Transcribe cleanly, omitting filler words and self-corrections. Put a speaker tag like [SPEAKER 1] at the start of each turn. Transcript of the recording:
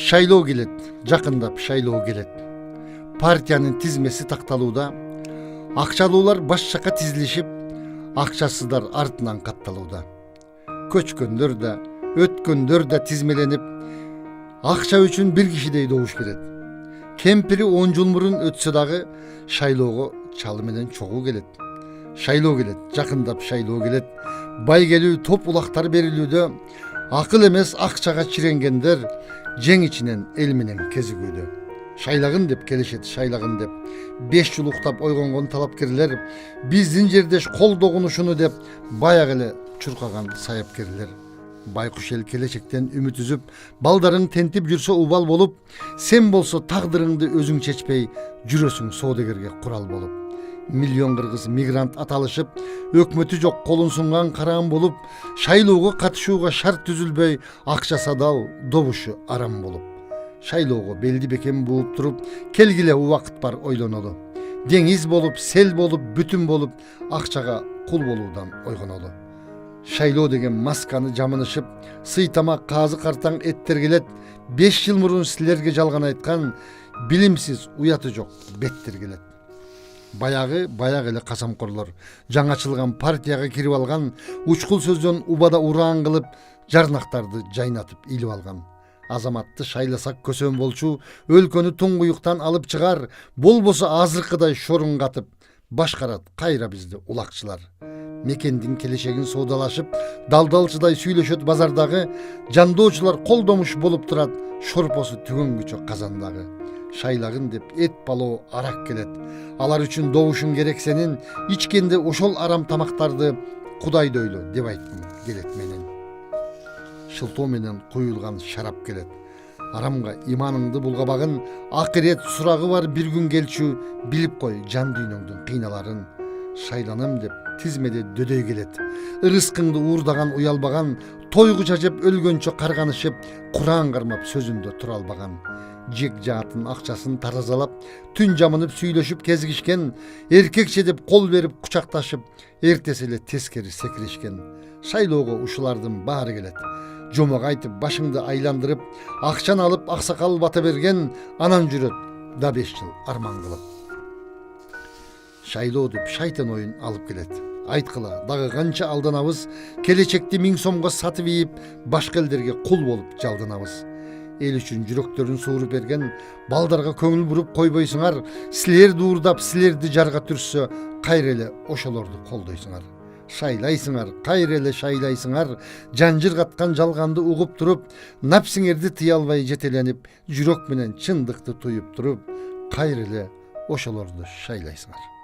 [SPEAKER 1] Шайлоо келет, жакындап шайлоо келет. Партиянын тизмеси такталууда. Акчалуулар баш жакка тизилишип, акчасыздар артынан катталууда. Көчкөндөр да, өткөндөр да тизмеленип, акча үчүн бир кишидей добуш берет. Кемпири 10 жыл мурун өтсө дагы шайлоого чалы менен чогуу келет. Шайлоо келет, жакындап шайлоо келет. Байгелүү топ улактар берилүүдө, акыл эмес акчага чиренгендер жең ичинен эл менен кезигүүдө. Шайлагын деп келишет, шайлагын деп. 5 жыл уктап ойгонгон талапкерлер, биздин жердеш колдогунушуну деп баягы эле чуркаган саяпкерлер. Байкуш эл келечектен үмүт үзүп, балдарың тентип жүрсө убал болуп, сен болсо тагдырыңды өзүң чечпей, жүрөсүң соодагерге курал болуп. Миллион кыргыз мигрант аталышып, өкмөтү жок колун сунган караан болуп, шайлоого катышууга шарт түзүлбөй, акча садау, добушу арам болуп. Шайлоого белди бекем бууп туруп, келгиле убакыт бар ойлонолу. Деңиз болуп, сел болуп, бүтүн болуп, акчага кул болуудан ойгонолу. Шайлоо деген масканы жамынышып, сыйтамак казы картаң эттер келет. 5 жыл мурун силерге жалган айткан, билимсиз уяты жок беттер келет. Баягы эле касамкорлор жаңачылган партияга кирип алган, учкул сөздөн убада ураан кылып, жарнактарды жайнатып илип алган. Азаматты шайласак көсөм болчу, өлкөнү туңгуюктан алып чыгар, болбосо азыркыдай шорун катып, башкарат кайра бизди улакчылар. Мекендин келечегин соодалашып, далдалчыдай сүйлөшөт базардагы, жандоочулар колдомуш болуп турат, шорпосу түгөнгүчө казандагы. Шайлагын деп эт палоо арак келет. Алар үчүн добушуң керек сенин, ичкенде ошол арам тамактарды кудайдөйлө деп айткым келет менен. Шылтоо менен куюлган шарап келет. Арамга иманыңды булгабагын, акырет сурагы бар бир күн келчү, билип кой жан дүйнөңдүн кыйналарын. Шайланам деп тизмеде дөдөй келет. Ырыскыңды уурдаган уялбаган, тойгу чачып өлгөнчө карганышып, Куран кармап сөзүндө тура албаган. Жек жаатын акчасын таразалап, түн жамынып сүйлөшүп кезигишкен, эркекче деп кол берип кучакташып, эртеси эле тескери секиришкен. Шайлоого ушулардын баары келет. Жомок айтып башыңды айландырып, акчаны алып аксакал бата берген, анан жүрөт да 5 жыл арман кылып. Шайлоо деп шайтан оюн алып келет. Айткыла, дагы канча алданабыз, келечекти 1000 сомго сатып ийип, башка элдерге кул болуп жалданабыз. Эл үчүн жүрөктөрүн сууруп берген, балдарга көңүл буруп койбойсуңар, силерди уурдап, силерди жарга түрсө, кайра эле ошолорду колдойсуңар. Шайлайсыңар, кайра эле шайлайсыңар, жанжыр каткан жалганды угуп туруп, напсиңерди тыя албай жетеленип, жүрөк менен чындыкты туюп туруп, кайра эле ошолорду шайлайсыңар.